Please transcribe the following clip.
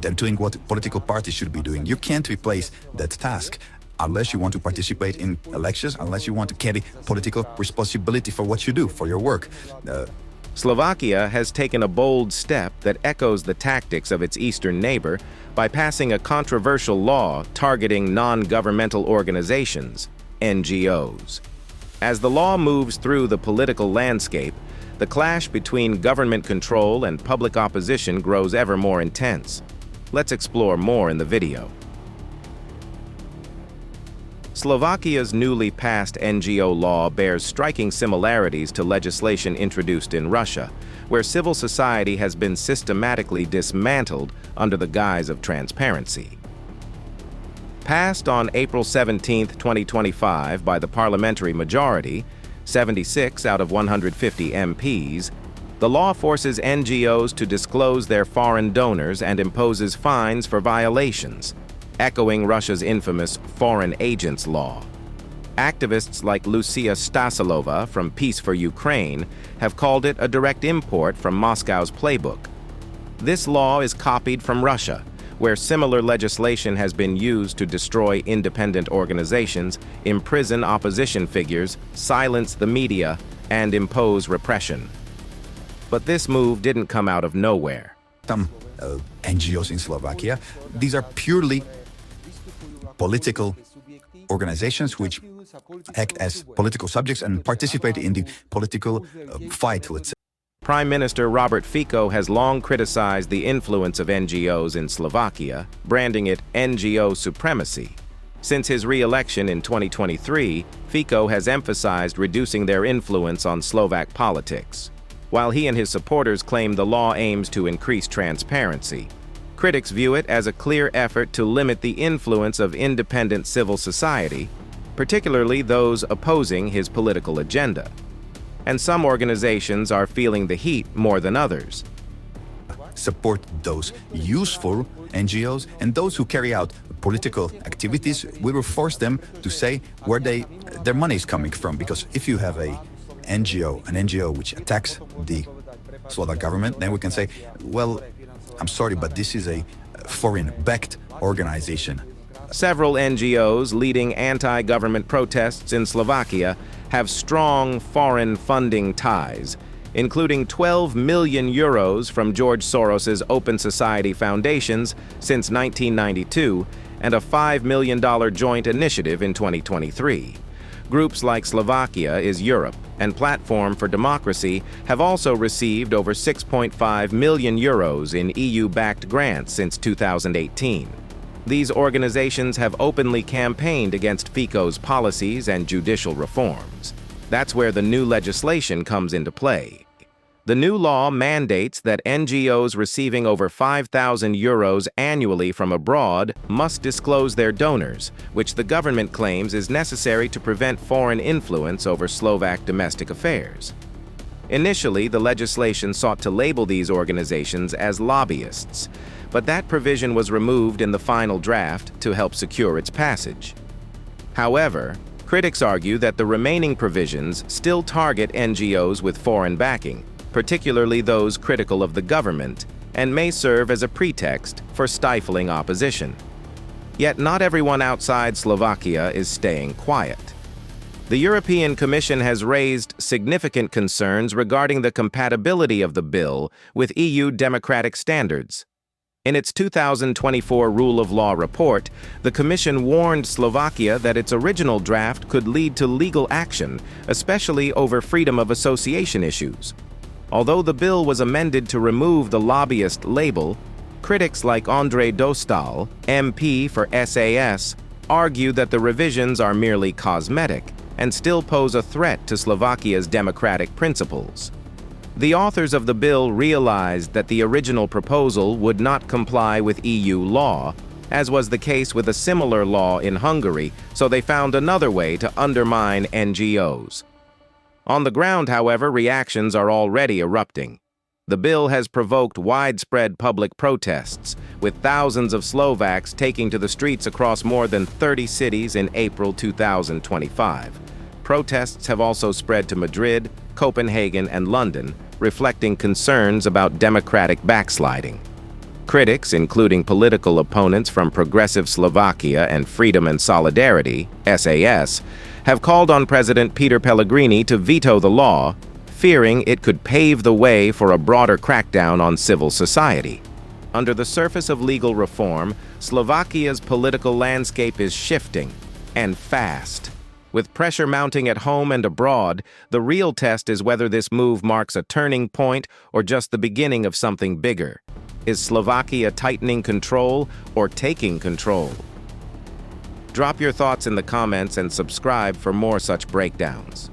They're doing what political parties should be doing. You can't replace that task unless you want to participate in elections, unless you want to carry political responsibility for what you do, for your work. Slovakia has taken a bold step that echoes the tactics of its eastern neighbor by passing a controversial law targeting non-governmental organizations, NGOs. As the law moves through the political landscape, the clash between government control and public opposition grows ever more intense. Let's explore more in the video. Slovakia's newly passed NGO law bears striking similarities to legislation introduced in Russia, where civil society has been systematically dismantled under the guise of transparency. Passed on April 17, 2025 by the parliamentary majority, 76 out of 150 MPs, the law forces NGOs to disclose their foreign donors and imposes fines for violations, echoing Russia's infamous Foreign Agents Law. Activists like Lucia Stasilova from Peace for Ukraine have called it a direct import from Moscow's playbook. This law is copied from Russia, where similar legislation has been used to destroy independent organizations, imprison opposition figures, silence the media, and impose repression. But this move didn't come out of nowhere. Some NGOs in Slovakia, these are purely political organizations which act as political subjects and participate in the political fight, let's say. Prime Minister Robert Fico has long criticized the influence of NGOs in Slovakia, branding it NGO supremacy. Since his re-election in 2023, Fico has emphasized reducing their influence on Slovak politics. While he and his supporters claim the law aims to increase transparency, critics view it as a clear effort to limit the influence of independent civil society, particularly those opposing his political agenda. And some organizations are feeling the heat more than others. Support those useful NGOs, and those who carry out political activities, we will force them to say where their money is coming from. Because if you have an NGO which attacks the Slovak government, then we can say, well, I'm sorry, but this is a foreign-backed organization. Several NGOs leading anti-government protests in Slovakia have strong foreign funding ties, including 12 million euros from George Soros's Open Society Foundations since 1992 and a $5 million joint initiative in 2023. Groups like Slovakia is Europe and Platform for Democracy have also received over 6.5 million euros in EU-backed grants since 2018. These organizations have openly campaigned against Fico's policies and judicial reforms. That's where the new legislation comes into play. The new law mandates that NGOs receiving over 5,000 euros annually from abroad must disclose their donors, which the government claims is necessary to prevent foreign influence over Slovak domestic affairs. Initially, the legislation sought to label these organizations as lobbyists, but that provision was removed in the final draft to help secure its passage. However, critics argue that the remaining provisions still target NGOs with foreign backing, particularly those critical of the government, and may serve as a pretext for stifling opposition. Yet not everyone outside Slovakia is staying quiet. The European Commission has raised significant concerns regarding the compatibility of the bill with EU democratic standards. In its 2024 Rule of Law report, the Commission warned Slovakia that its original draft could lead to legal action, especially over freedom of association issues. Although the bill was amended to remove the lobbyist label, critics like Andrei Dostal, MP for SAS, argue that the revisions are merely cosmetic and still pose a threat to Slovakia's democratic principles. The authors of the bill realized that the original proposal would not comply with EU law, as was the case with a similar law in Hungary, so they found another way to undermine NGOs. On the ground, however, reactions are already erupting. The bill has provoked widespread public protests, with thousands of Slovaks taking to the streets across more than 30 cities in April 2025. Protests have also spread to Madrid, Copenhagen, and London, reflecting concerns about democratic backsliding. Critics, including political opponents from Progressive Slovakia and Freedom and Solidarity, SAS, have called on President Peter Pellegrini to veto the law, fearing it could pave the way for a broader crackdown on civil society. Under the surface of legal reform, Slovakia's political landscape is shifting, and fast. With pressure mounting at home and abroad, the real test is whether this move marks a turning point or just the beginning of something bigger. Is Slovakia tightening control or taking control? Drop your thoughts in the comments and subscribe for more such breakdowns.